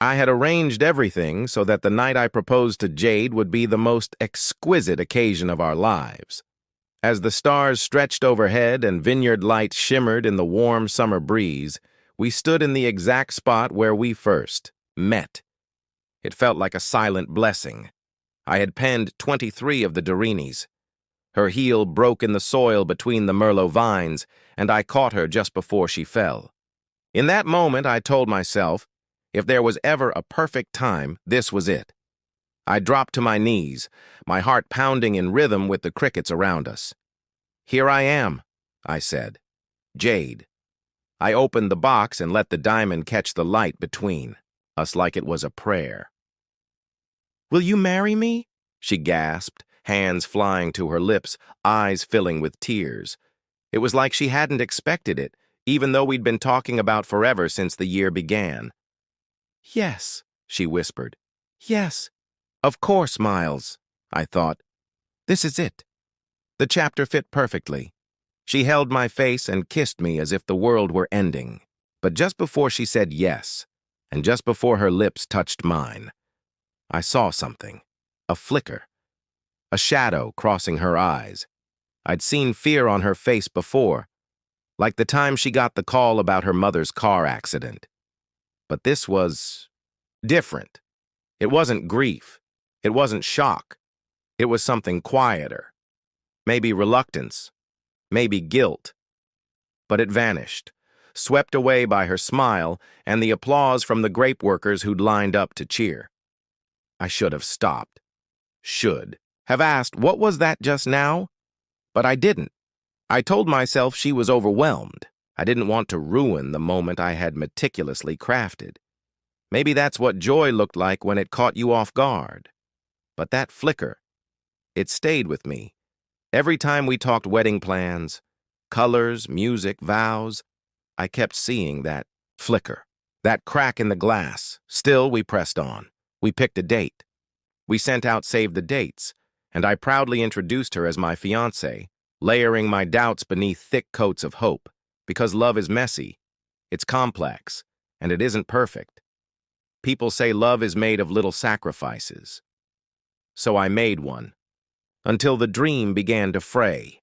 I had arranged everything so that the night I proposed to Jade would be the most exquisite occasion of our lives. As the stars stretched overhead and vineyard lights shimmered in the warm summer breeze, we stood in the exact spot where we first met. It felt like a silent blessing. I had penned 23 of the Dorinis. Her heel broke in the soil between the Merlot vines, and I caught her just before she fell. In that moment, I told myself, if there was ever a perfect time, this was it. I dropped to my knees, my heart pounding in rhythm with the crickets around us. "Here I am," I said. "Jade." I opened the box and let the diamond catch the light between us like it was a prayer. "Will you marry me?" she gasped, hands flying to her lips, eyes filling with tears. It was like she hadn't expected it, even though we'd been talking about forever since the year began. "Yes," she whispered. "Yes." "Of course, Miles," I thought. "This is it." The chapter fit perfectly. She held my face and kissed me as if the world were ending. But just before she said yes, and just before her lips touched mine, I saw something. A flicker. A shadow crossing her eyes. I'd seen fear on her face before, like the time she got the call about her mother's car accident. But this was different. It wasn't grief. It wasn't shock. It was something quieter. Maybe reluctance. Maybe guilt. But it vanished, swept away by her smile and the applause from the grape workers who'd lined up to cheer. I should have stopped. Should have asked, what was that just now? But I didn't. I told myself she was overwhelmed. I didn't want to ruin the moment I had meticulously crafted. Maybe that's what joy looked like when it caught you off guard. But that flicker, it stayed with me. Every time we talked wedding plans, colors, music, vows, I kept seeing that flicker, that crack in the glass. Still, we pressed on. We picked a date. We sent out save the dates, and I proudly introduced her as my fiancé, layering my doubts beneath thick coats of hope, because love is messy, it's complex, and it isn't perfect. People say love is made of little sacrifices. So I made one, until the dream began to fray.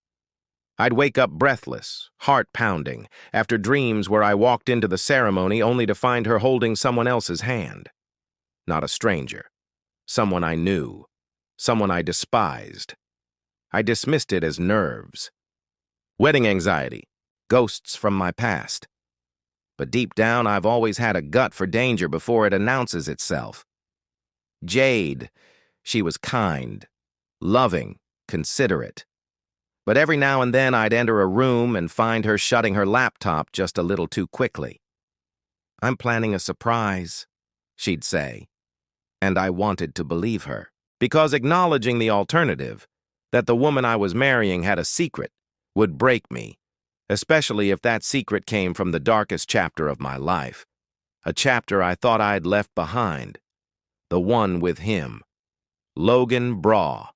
I'd wake up breathless, heart pounding, after dreams where I walked into the ceremony only to find her holding someone else's hand. Not a stranger. Someone I knew. Someone I despised. I dismissed it as nerves. Wedding anxiety. Ghosts from my past. But deep down, I've always had a gut for danger before it announces itself. Jade. She was kind, loving, considerate. But every now and then I'd enter a room and find her shutting her laptop just a little too quickly. "I'm planning a surprise," she'd say. And I wanted to believe her, because acknowledging the alternative, that the woman I was marrying had a secret, would break me, especially if that secret came from the darkest chapter of my life, a chapter I thought I'd left behind, the one with him. Logan Braw.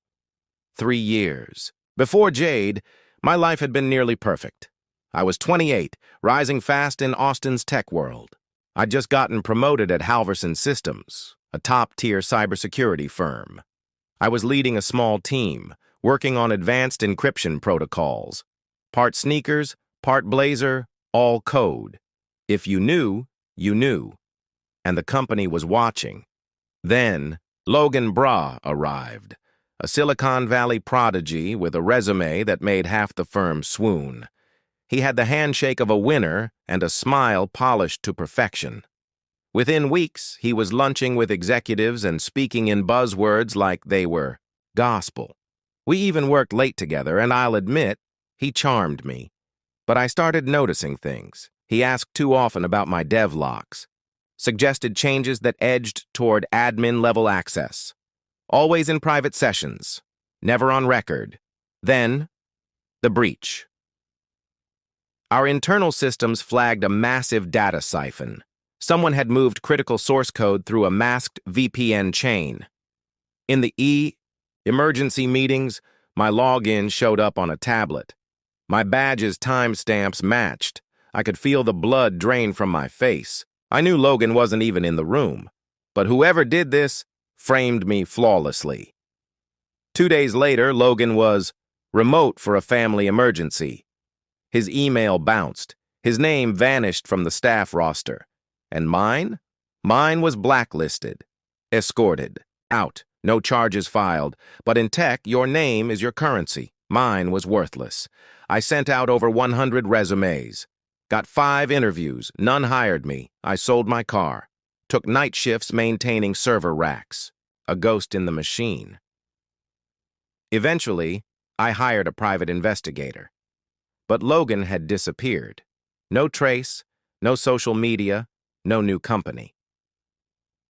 3 years. Before Jade, my life had been nearly perfect. I was 28, rising fast in Austin's tech world. I'd just gotten promoted at Halverson Systems, a top-tier cybersecurity firm. I was leading a small team, working on advanced encryption protocols. Part sneakers, part blazer, all code. If you knew, you knew. And the company was watching. Then, Logan Braw arrived, a Silicon Valley prodigy with a resume that made half the firm swoon. He had the handshake of a winner and a smile polished to perfection. Within weeks, he was lunching with executives and speaking in buzzwords like they were gospel. We even worked late together, and I'll admit, he charmed me. But I started noticing things. He asked too often about my devlogs, suggested changes that edged toward admin-level access. Always in private sessions, never on record. Then, the breach. Our internal systems flagged a massive data siphon. Someone had moved critical source code through a masked VPN chain. In the emergency meetings, my login showed up on a tablet. My badge's timestamps matched. I could feel the blood drain from my face. I knew Logan wasn't even in the room. but whoever did this framed me flawlessly. 2 days later, Logan was remote for a family emergency. His email bounced. His name vanished from the staff roster. And mine? Mine was blacklisted, escorted, out, no charges filed. But in tech, your name is your currency. Mine was worthless. I sent out over 100 resumes. Got 5 interviews. None hired me. I sold my car. Took night shifts maintaining server racks. A ghost in the machine. Eventually, I hired a private investigator. But Logan had disappeared. No trace, no social media, no new company.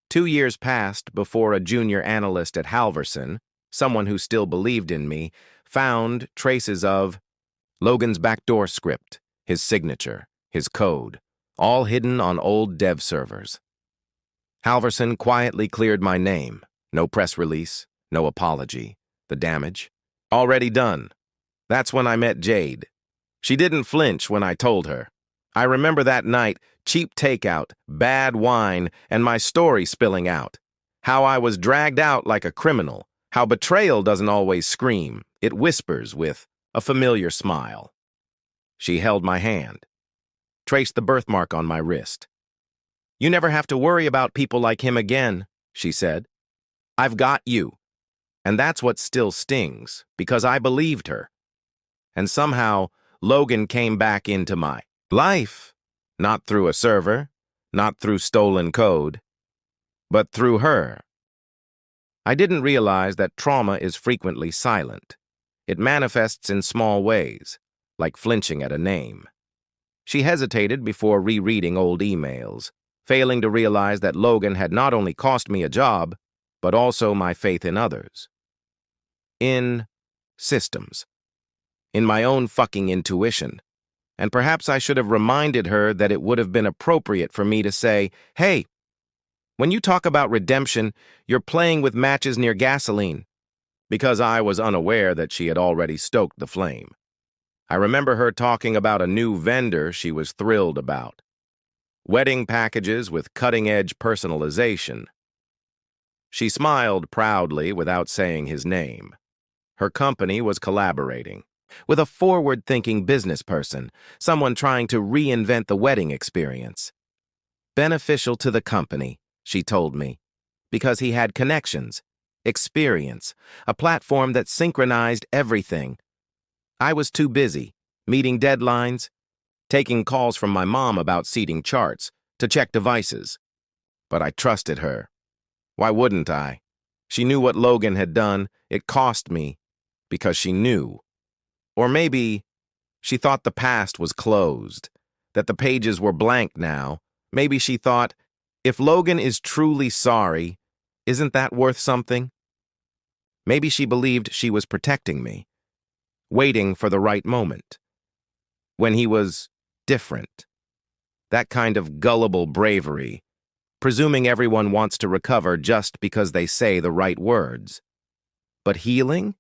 2 years passed before a junior analyst at Halverson, someone who still believed in me, found traces of Logan's backdoor script, his signature, his code, all hidden on old dev servers. Halverson quietly cleared my name. No press release, no apology. The damage? Already done. That's when I met Jade. She didn't flinch when I told her. I remember that night, cheap takeout, bad wine, and my story spilling out. How I was dragged out like a criminal. How betrayal doesn't always scream. It whispers with a familiar smile. She held my hand. Traced the birthmark on my wrist. "You never have to worry about people like him again," she said. "I've got you." And that's what still stings, because I believed her. And somehow, Logan came back into my life. Not through a server, not through stolen code, but through her. I didn't realize that trauma is frequently silent. It manifests in small ways, like flinching at a name. She hesitated before rereading old emails, failing to realize that Logan had not only cost me a job, but also my faith in others. In systems. In my own fucking intuition. And perhaps I should have reminded her that it would have been appropriate for me to say, "Hey, when you talk about redemption, you're playing with matches near gasoline," because I was unaware that she had already stoked the flame. I remember her talking about a new vendor she was thrilled about. Wedding packages with cutting-edge personalization. She smiled proudly without saying his name. Her company was collaborating with a forward-thinking business person, someone trying to reinvent the wedding experience. Beneficial to the company, she told me, because he had connections, experience, a platform that synchronized everything. I was too busy, meeting deadlines, taking calls from my mom about seeding charts, to check devices. But I trusted her. Why wouldn't I? She knew what Logan had done. It cost me, because she knew. Or maybe she thought the past was closed, that the pages were blank now. Maybe she thought, if Logan is truly sorry, isn't that worth something? Maybe she believed she was protecting me, waiting for the right moment, when he was different. That kind of gullible bravery, presuming everyone wants to recover just because they say the right words. But healing?